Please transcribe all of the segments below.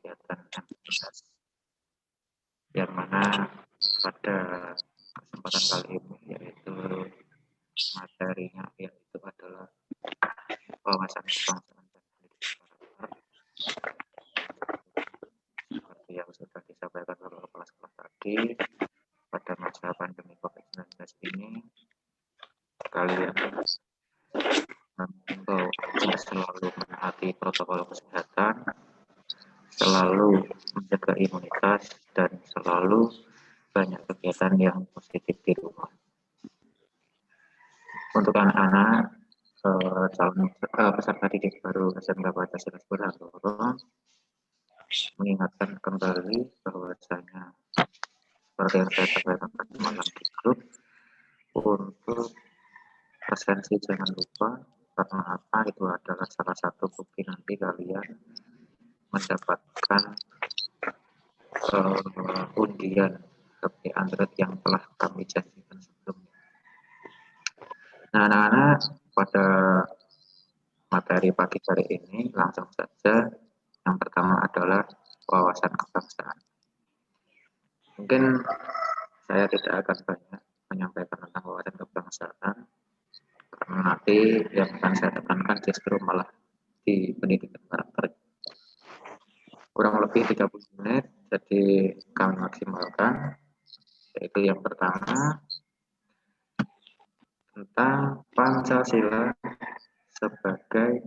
kegiatan MTS, yang mana pada kesempatan kali ini yaitu materinya yaitu adalah wawasan kebangsaan dan pendidikan karakter, seperti yang sudah disampaikan oleh kelas-kelas tadi. Pada masa pandemi COVID-19 ini, kalian untuk selalu menaati protokol kesehatan, selalu menjaga imunitas, dan selalu banyak kegiatan yang positif di rumah. Untuk anak-anak calon peserta didik baru SMK Pancasila Sukoharjo, mengingatkan kembali bahwasanya seperti yang saya sampaikan semalam di grup, untuk presensi jangan lupa, karena apa, itu adalah salah satu bukti nanti kalian mendapatkan undian HP Android yang telah kami janjikan sebelumnya. Nah, anak-anak, pada materi pagi hari ini langsung saja. Yang pertama adalah wawasan kebangsaan. Mungkin saya tidak akan banyak menyampaikan tentang wawasan kebangsaan, karena nanti yang akan saya tekankan justru malah di pendidikan karakter. Kurang lebih 30 menit, jadi kami maksimalkan. Yaitu yang pertama tentang Pancasila sebagai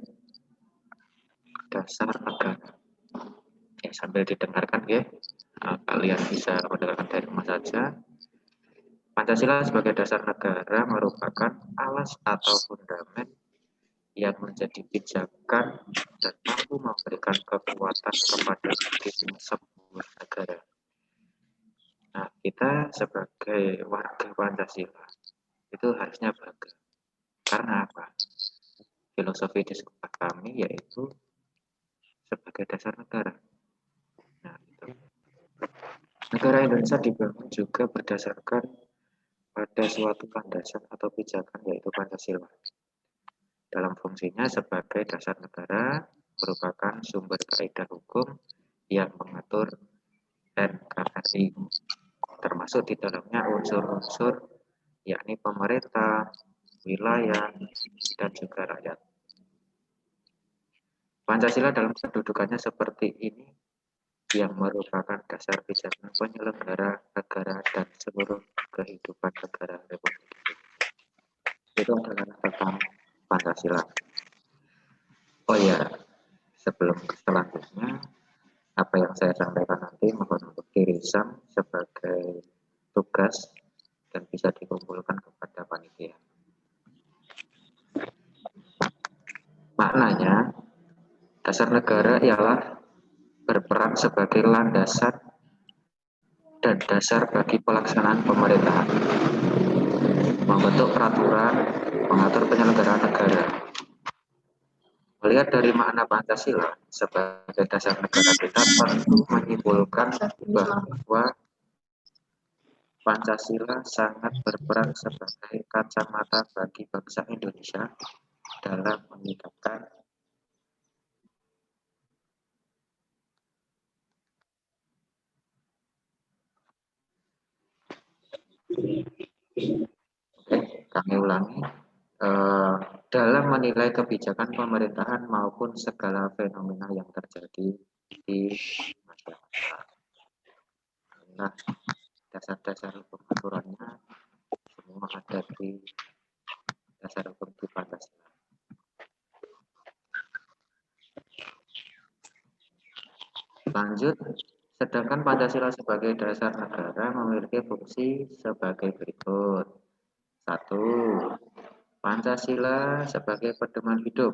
dasar negara. Ya, sambil didengarkan ya, kalian bisa mendengarkan dari rumah saja. Pancasila sebagai dasar negara merupakan alas atau fundament yang menjadi pijakan dan mampu memberikan kekuatan kepada sebuah negara. Nah, kita sebagai warga Pancasila itu harusnya bangga. Karena apa? Filosofi di sekolah kami yaitu sebagai dasar negara. Nah, itu. Negara Indonesia dibangun juga berdasarkan pada suatu landasan atau pijakan yaitu Pancasila. Dalam fungsinya sebagai dasar negara, merupakan sumber kaidah hukum yang mengatur NKRI, termasuk di dalamnya unsur-unsur yakni pemerintah, wilayah, dan juga rakyat. Pancasila dalam kedudukannya seperti ini yang merupakan dasar pijakan penyelenggara negara dan seluruh kehidupan negara Republik Indonesia. Itu adalah tentang Pancasila. Oh ya, sebelum selanjutnya, apa yang saya sampaikan nanti mohon untuk dirisam sebagai tugas dan bisa dikumpulkan kepada panitia. Maknanya, dasar negara ialah berperan sebagai landasan dan dasar bagi pelaksanaan pemerintahan, membentuk peraturan, mengatur penyelenggaraan negara. Melihat dari makna Pancasila sebagai dasar negara, kita tentu menyimpulkan bahwa Pancasila sangat berperan sebagai kacamata bagi bangsa Indonesia dalam meningkatkan kami ulangi, dalam menilai kebijakan pemerintahan maupun segala fenomena yang terjadi di masyarakat. Nah, dasar-dasar hukum aturannya semua ada di dasar hukum di Pancasila. Lanjut, sedangkan Pancasila sebagai dasar negara memiliki fungsi sebagai berikut. 1. Pancasila sebagai pedoman hidup,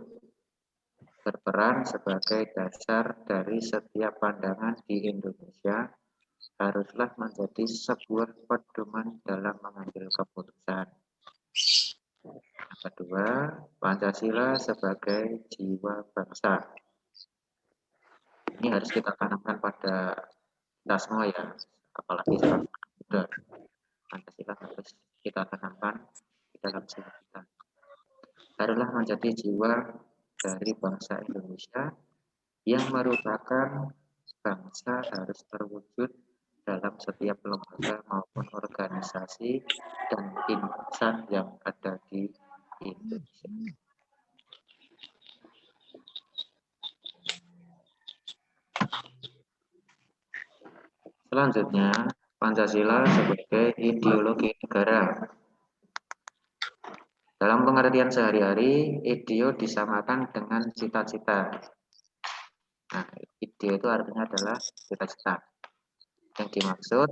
berperan sebagai dasar dari setiap pandangan di Indonesia, haruslah menjadi sebuah pedoman dalam mengambil keputusan. Yang kedua, Pancasila sebagai jiwa bangsa. Ini harus kita tanamkan pada kita semua ya, apalagi sekarang muda. Pancasila harus kita tanamkan di dalam jiwa kita. Haruslah menjadi jiwa dari bangsa Indonesia yang merupakan bangsa harus terwujud dalam setiap lembaga maupun organisasi dan insan yang ada di Indonesia. Selanjutnya, Pancasila sebagai ideologi negara. Dalam pengertian sehari-hari, ideo disamakan dengan cita-cita. Nah, ideo itu artinya adalah cita-cita. Yang dimaksud,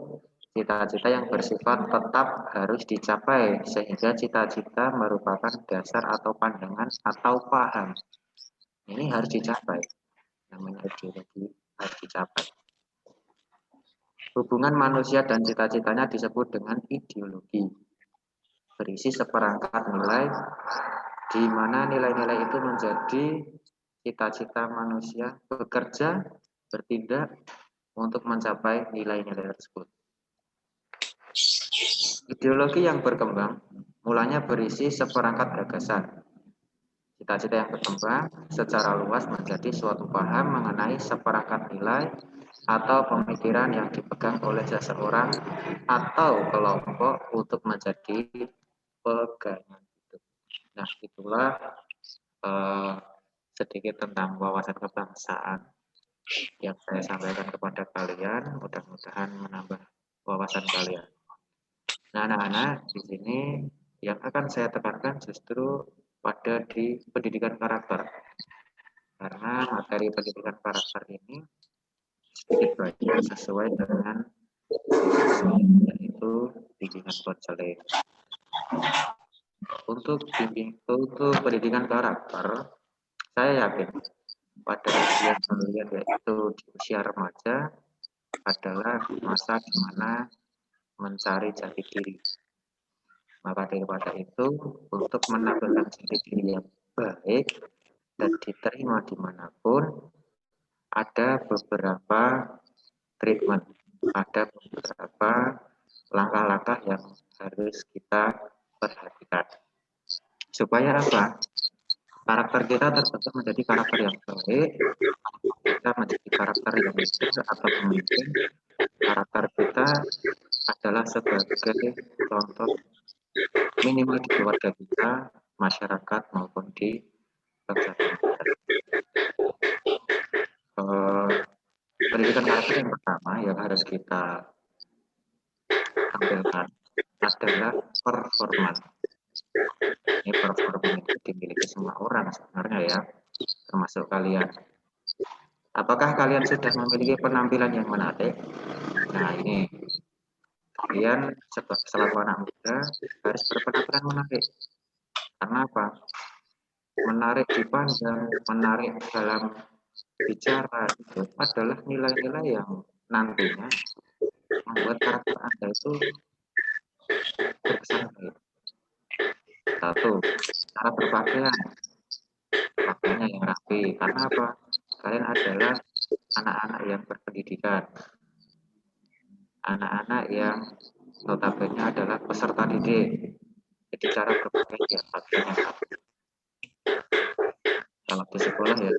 cita-cita yang bersifat tetap harus dicapai, sehingga cita-cita merupakan dasar atau pandangan atau paham. Ini harus dicapai. Namanya ideologi harus dicapai. Hubungan manusia dan cita-citanya disebut dengan ideologi. Berisi seperangkat nilai, di mana nilai-nilai itu menjadi cita-cita manusia bekerja, bertindak untuk mencapai nilai-nilai tersebut. Ideologi yang berkembang mulanya berisi seperangkat gagasan. Cita-cita yang berkembang secara luas menjadi suatu paham mengenai seperangkat nilai atau pemikiran yang dipegang oleh seseorang atau kelompok untuk menjadi pegangan hidup. Nah, itulah sedikit tentang wawasan kebangsaan yang saya sampaikan kepada kalian. Mudah-mudahan menambah wawasan kalian. Nah, anak-anak, di sini yang akan saya tekankan justru pada di pendidikan karakter. Karena materi pendidikan karakter ini sedikit banyak sesuai dengan yaitu bimbingan konseling. Untuk pendidikan karakter, saya yakin pada usia kalian yaitu di usia remaja adalah masa di mana mencari jati diri. Maka daripada itu, untuk menampilkan jati diri yang baik dan diterima dimanapun, ada beberapa treatment, ada beberapa langkah-langkah yang harus kita perhatikan. Supaya apa? Karakter kita terbentuk menjadi karakter yang baik, kita menjadi karakter yang leader atau pemimpin. Karakter kita adalah sebagai contoh minimal di keluarga kita, masyarakat maupun di bangsa kita. Pendidikan karakter yang pertama yang harus kita tampilkan adalah performan. Ini performan itu dimiliki semua orang sebenarnya ya, termasuk kalian. Apakah kalian sudah memiliki penampilan yang menarik? Nah, ini kalian selaku anak muda harus berpenampilan menarik. Karena apa? Menarik dipandang, menarik dalam bicara itu adalah nilai-nilai yang nantinya membuat karakter Anda itu berkesan baik. Satu, cara berpakaian. Pakaiannya yang rapi. Karena apa? Kalian adalah anak-anak yang berpendidikan. Anak-anak yang notabene adalah peserta didik. Jadi cara berpakaian ya pakaian yang rapi. Kalau di sekolah ya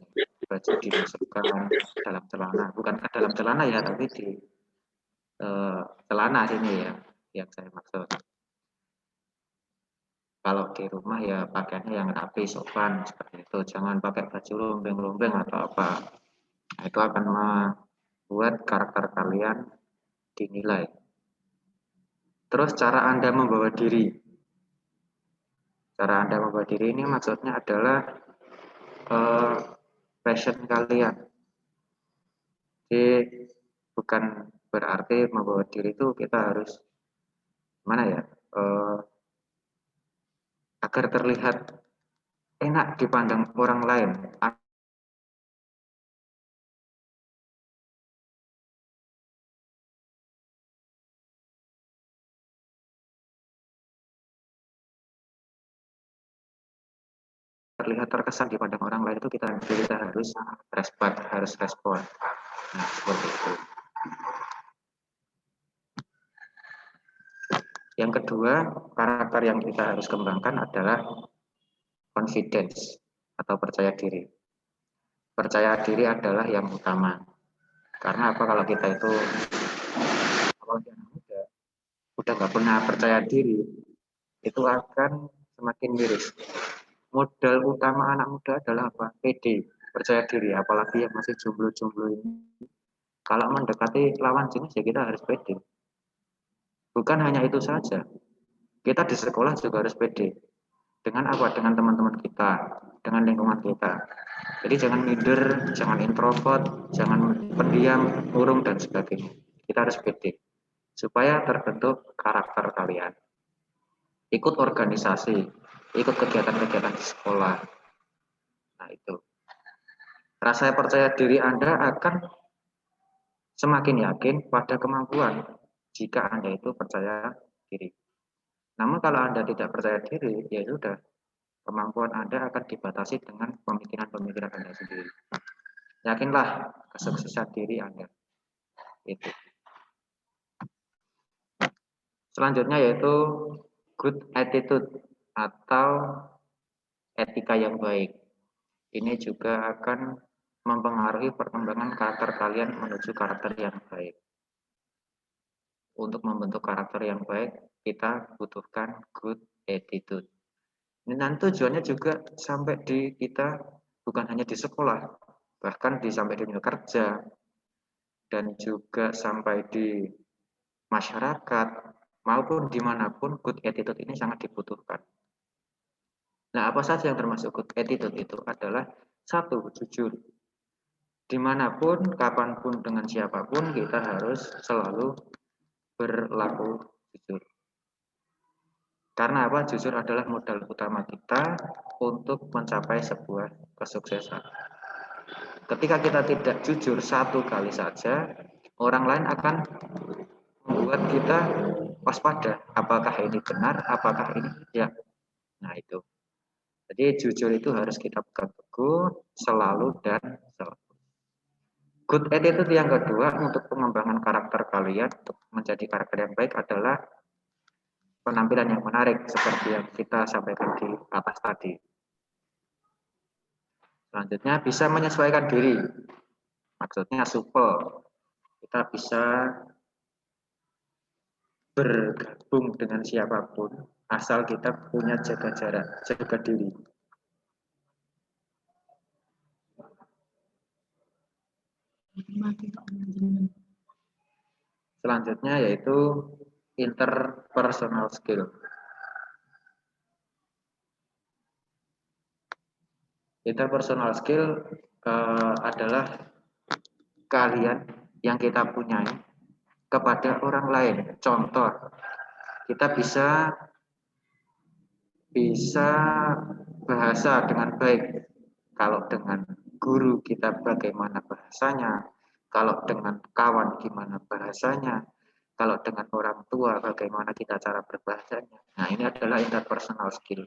baju dimasukkan dalam celana, bukan ke dalam celana ya, tapi di celana sini ya, yang saya maksud. Kalau di rumah ya pakaiannya yang rapi, sopan seperti itu. Jangan pakai baju lombeng-lombeng atau apa. Nah, itu akan membuat karakter kalian dinilai. Terus cara Anda membawa diri. Cara Anda membawa diri ini maksudnya adalah passion kalian. Jadi bukan berarti membawa diri itu kita harus mana ya, agar terlihat enak dipandang orang lain. Terlihat terkesan dipandang orang lain itu kita harus respect, harus respon. Nah, seperti itu. Yang kedua, karakter yang kita harus kembangkan adalah confidence atau percaya diri. Percaya diri adalah yang utama. Karena apa, kalau kita itu apalagi anak muda udah nggak pernah percaya diri, itu akan semakin miris. Modal utama anak muda adalah apa? PD, percaya diri. Apalagi yang masih jomblo-jomblo ini, kalau mendekati lawan jenis ya kita harus pede. Bukan hanya itu saja, kita di sekolah juga harus pede. Dengan apa? Dengan teman-teman kita, dengan lingkungan kita. Jadi jangan minder, jangan introvert, jangan pendiam, murung dan sebagainya. Kita harus pede supaya terbentuk karakter kalian. Ikut organisasi, ikut kegiatan-kegiatan di sekolah. Nah itu. Rasa percaya diri Anda akan semakin yakin pada kemampuan jika Anda itu percaya diri. Namun kalau Anda tidak percaya diri, ya sudah, kemampuan Anda akan dibatasi dengan pemikiran-pemikiran Anda sendiri. Yakinlah kesuksesan diri Anda. Itu. Selanjutnya yaitu good attitude atau etika yang baik. Ini juga akan mempengaruhi perkembangan karakter kalian menuju karakter yang baik. Untuk membentuk karakter yang baik, kita butuhkan good attitude. Ini nanti tujuannya juga sampai di kita, bukan hanya di sekolah, bahkan sampai di dunia kerja, dan juga sampai di masyarakat, maupun dimanapun good attitude ini sangat dibutuhkan. Nah, apa saja yang termasuk good attitude itu adalah satu, jujur. Dimanapun, kapanpun, dengan siapapun, kita harus selalu berlaku jujur. Karena apa? Jujur adalah modal utama kita untuk mencapai sebuah kesuksesan. Ketika kita tidak jujur satu kali saja, orang lain akan membuat kita waspada. Apakah ini benar? Apakah ini tidak? Nah itu. Jadi jujur itu harus kita pegang teguh selalu dan selalu. Good attitude yang kedua untuk pengembangan karakter kalian untuk menjadi karakter yang baik adalah penampilan yang menarik seperti yang kita sampaikan di atas tadi. Selanjutnya bisa menyesuaikan diri. Maksudnya supel. Kita bisa bergabung dengan siapapun asal kita punya jaga jarak, jaga diri. Selanjutnya yaitu interpersonal skill. Interpersonal skill adalah keahlian yang kita punyai kepada orang lain. Contoh, kita bisa bahasa dengan baik. Kalau dengan guru kita bagaimana bahasanya, kalau dengan kawan gimana bahasanya, kalau dengan orang tua bagaimana kita cara berbahasanya. Nah, ini adalah interpersonal skill.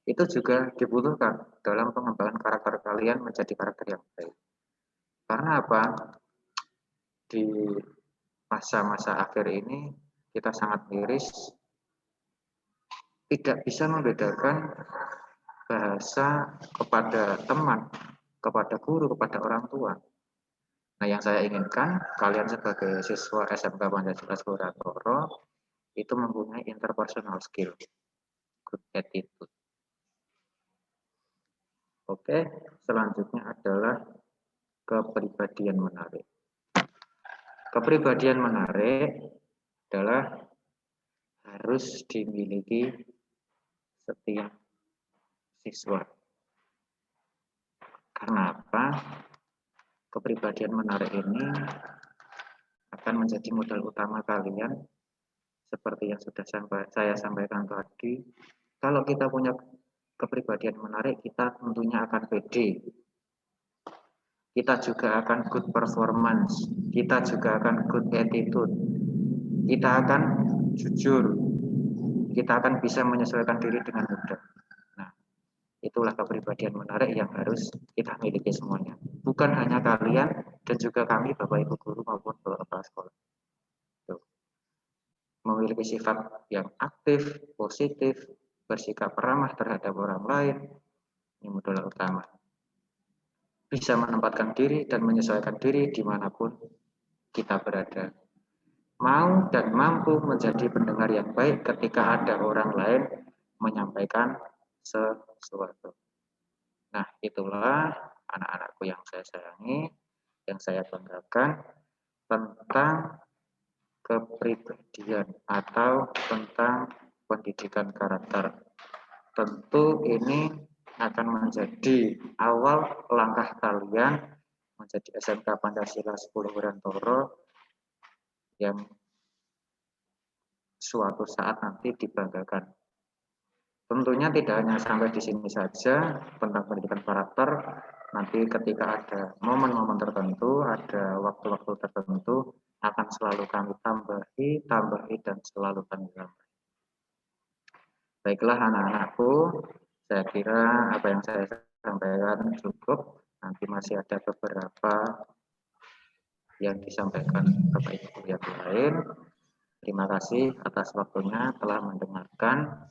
Itu juga dibutuhkan dalam pengembangan karakter kalian menjadi karakter yang baik. Karena apa? Di masa-masa akhir ini kita sangat miris, tidak bisa membedakan bahasa kepada teman, kepada guru, kepada orang tua. Nah, yang saya inginkan kalian sebagai siswa SMK Pancasila Suratoro itu mempunyai interpersonal skill, good attitude. Oke, selanjutnya adalah kepribadian menarik. Kepribadian menarik adalah harus dimiliki setiap siswa. Karena apa? Kepribadian menarik ini akan menjadi modal utama kalian seperti yang sudah saya sampaikan tadi. Kalau kita punya kepribadian menarik, kita tentunya akan pede. Kita juga akan good performance. Kita juga akan good attitude. Kita akan jujur. Kita akan bisa menyesuaikan diri dengan mudah. Nah, itulah kepribadian menarik yang harus kita miliki semuanya. Bukan hanya kalian dan juga kami, Bapak Ibu Guru maupun kepala sekolah. Tuh. Memiliki sifat yang aktif, positif, bersikap ramah terhadap orang lain, ini modal utama. bisa menempatkan diri dan menyesuaikan diri dimanapun kita berada. Mau dan mampu menjadi pendengar yang baik ketika ada orang lain menyampaikan sesuatu. Nah, itulah anak-anakku yang saya sayangi, yang saya banggakan tentang kepribadian atau tentang pendidikan karakter. Tentu ini akan menjadi awal langkah kalian menjadi SMK Pancasila 10 Wirantoro yang suatu saat nanti dibanggakan. Tentunya tidak hanya sampai di sini saja tentang pendidikan karakter, nanti ketika ada momen-momen tertentu, ada waktu-waktu tertentu, akan selalu kami tambahi, dan selalu kami tambahi. Baiklah anak-anakku, saya kira apa yang saya sampaikan cukup. Nanti masih ada beberapa yang disampaikan Bapak Ibu yang lain. Terima kasih atas waktunya telah mendengarkan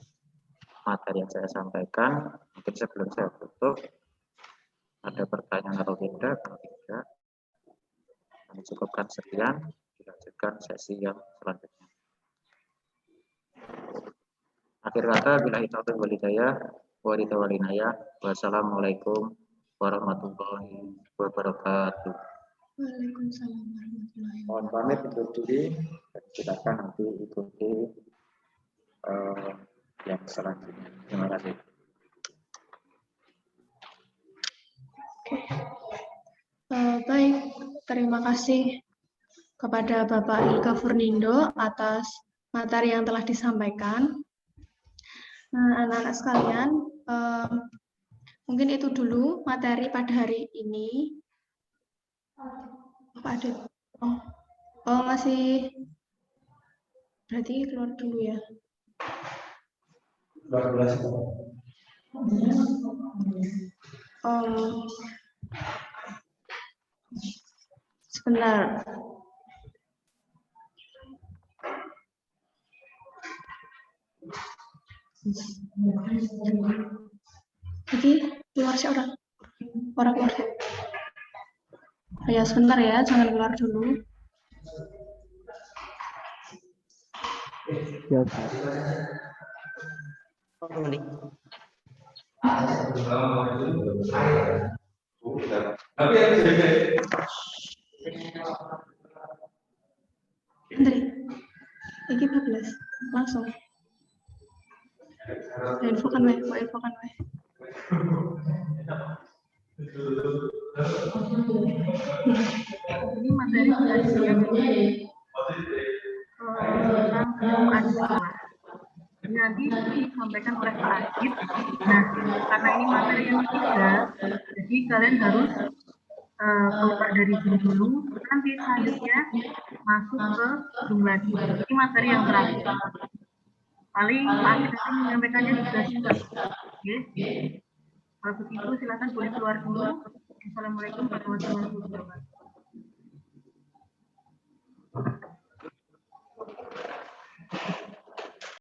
materi yang saya sampaikan. Mungkin sebelum saya tutup, ada pertanyaan atau tidak? Kalau tidak, kami cukupkan sekian. Dilanjutkan sesi yang selanjutnya. Akhir kata, billahi taufiq wal hidayah, wassalamualaikum warahmatullahi wabarakatuh. Waalaikumsalam warahmatullahi wabarakatuh. Mohon pamit untuk diri, dan silakan nanti ikuti yang selanjutnya. Terima kasih. Baik, terima kasih kepada Bapak Ilka Furnindo atas materi yang telah disampaikan. Nah, anak-anak sekalian, mungkin itu dulu materi pada hari ini. Apa ada? Oh, masih. Berarti keluar dulu ya. Sebentar. Jadi keluar sih orang keluar. Ya sebentar ya, jangan keluar dulu. Bentar. Ini 14 langsung. Infokan weh. Ini materi kajian tentang kejiwaan sekolah. Ini nanti disampaikan oleh Pak Adit. Nah, karena ini materi yang ketiga, jadi kalian harus keluar dari Zoom dulu, nanti selanjutnya masuk ke Zoom lagi. Ini materi yang terakhir. Paling Pak Adit nanti menyampaikannya juga singkat. Oke? Kalau begitu silakan boleh keluar dulu. Assalamualaikum warahmatullahi wabarakatuh.